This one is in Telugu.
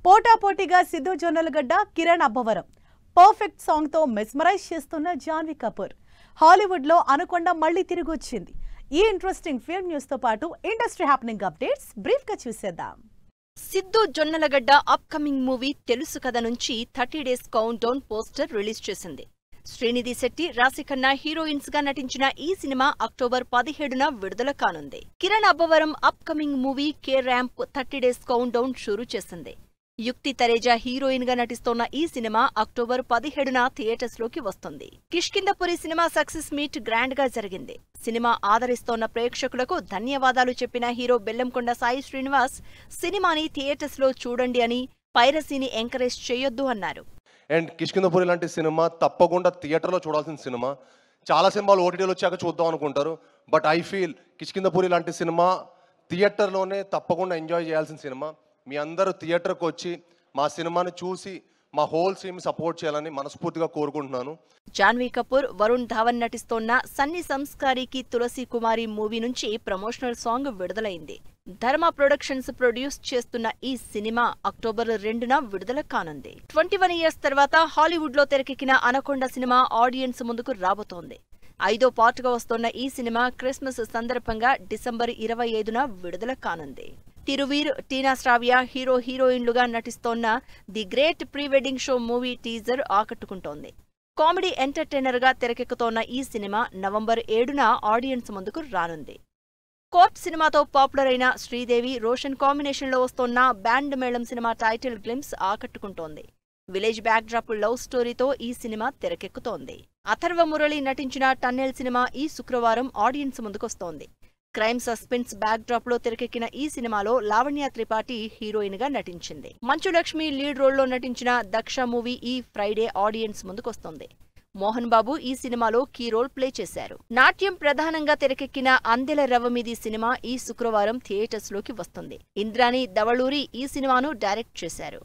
పోటాపోటీగా సిద్ధు జొన్నలగడ్డ, కిరణ్ అబ్బవరం పర్ఫెక్ట్ సాంగ్ తో మెస్మరైజ్ చేస్తున్న జాన్వీ కపూర్. హాలీవుడ్ లో అనకొండ మళ్ళీ తిరిగి వచ్చింది. ఈ ఇంట్రెస్టింగ్ ఫిల్మ్ న్యూస్ తో పాటు ఇండస్ట్రీ హ్యాపెనింగ్ అప్డేట్స్ బ్రీఫ్ గా చూసేద్దాం. సిద్ధు జొన్నలగడ్డ అప్కమింగ్ మూవీ తెలుసు కథ నుంచి 30 days count down poster release చేసింది. శ్రీనిధి శెట్టి, రాశిఖన్నా హీరోయిన్స్ గా నటించిన ఈ సినిమా అక్టోబర్ 17న విడుదల కానుంది. Kiran Abbavaram upcoming movie K ramp 30 days count down షురూ చేసింది. యుక్తి తరేజా హీరోయిన్ గా నటిస్తోన్న ఈ సినిమా అక్టోబర్ 17న థియేటర్స్ లోకి వస్తుంది. Kishkindhapuri cinema success meet grand గా జరిగింది. సినిమా ఆదరిస్తోన్న ప్రేక్షకులకు ధన్యవాదాలు చెప్పిన హీరో బెల్లంకొండ సాయి శ్రీనివాస్ సినిమాని థియేటర్స్ లో చూడండి అని, పైరసీని ఎంకరేజ్ చేయొద్దు అన్నారు. అండ్ కిష్కింధపురి లాంటి సినిమా తప్పకుండా థియేటర్లో చూడాల్సిన సినిమా. చాలా సినిమాలు ఓటీటీలో వచ్చాక చూద్దాం అనుకుంటారు, బట్ ఐ ఫీల్ కిష్కింధపురి లాంటి సినిమా థియేటర్లోనే తప్పకుండా ఎంజాయ్ చేయాల్సిన సినిమా. మీ అందరూ థియేటర్కి వచ్చి మా సినిమాని చూసి మా హోల్ టీమ్ సపోర్ట్ చేయాలని మనస్ఫూర్తిగా కోరుకుంటున్నాను. జాన్వీ కపూర్, వరుణ్ ధావన్ నటిస్తోన్న సన్ని సంస్కారికి తులసి కుమారి మూవీ నుంచి ప్రమోషనల్ సాంగ్ విడుదలైంది. ధర్మ ప్రొడక్షన్స్ ప్రొడ్యూస్ చేస్తున్న ఈ సినిమా అక్టోబర్ 2న విడుదల కానుంది. 21 ఇయర్స్ తర్వాత హాలీవుడ్ లో తెరకెక్కిన అనకొండ సినిమా ఆడియన్స్ ముందుకు రాబోతోంది. 5వ పార్ట్గా వస్తోన్న ఈ సినిమా క్రిస్మస్ సందర్భంగా డిసెంబర్ 25న విడుదల కానుంది. తిరువీర్, టీనా శ్రావ్య హీరోయిన్లుగా నటిస్తోన్న the great pre wedding show movie teaser ఆకట్టుకుంటోంది. కామెడీ ఎంటర్టైనర్ గా తెరకెక్కుతోన్న ఈ సినిమా నవంబర్ 7న ఆడియన్స్ ముందుకు రానుంది. కోర్ట్ సినిమాతో పాపులర్ అయిన శ్రీదేవి, రోషన్ కాంబినేషన్లో వస్తోన్న band Melam cinema title glimpse ఆకట్టుకుంటోంది. విలేజ్ బ్యాక్డ్రాప్ లవ్ స్టోరీతో ఈ సినిమా తెరకెక్కుతోంది. అథర్వ మురళి నటించిన టన్నెల్ సినిమా ఈ శుక్రవారం ఆడియన్స్ ముందుకొస్తోంది. క్రైమ్ సస్పెన్స్ బ్యాక్డ్రాప్ లో తెరకెక్కిన ఈ సినిమాలో లావణ్య త్రిపాఠి హీరోయిన్ గా నటించింది. మంచు లక్ష్మి లీడ్ రోల్లో నటించిన దక్ష మూవీ ఈ ఫ్రైడే ఆడియన్స్ ముందుకొస్తోంది. మోహన్ బాబు ఈ సినిమాలో కీ రోల్ ప్లే చేశారు. నాట్యం ప్రధానంగా తెరకెక్కిన అందెల రవమిది సినిమా ఈ శుక్రవారం థియేటర్స్ లోకి వస్తుంది. ఇంద్రాణి దవళూరి ఈ సినిమాను డైరెక్ట్ చేశారు.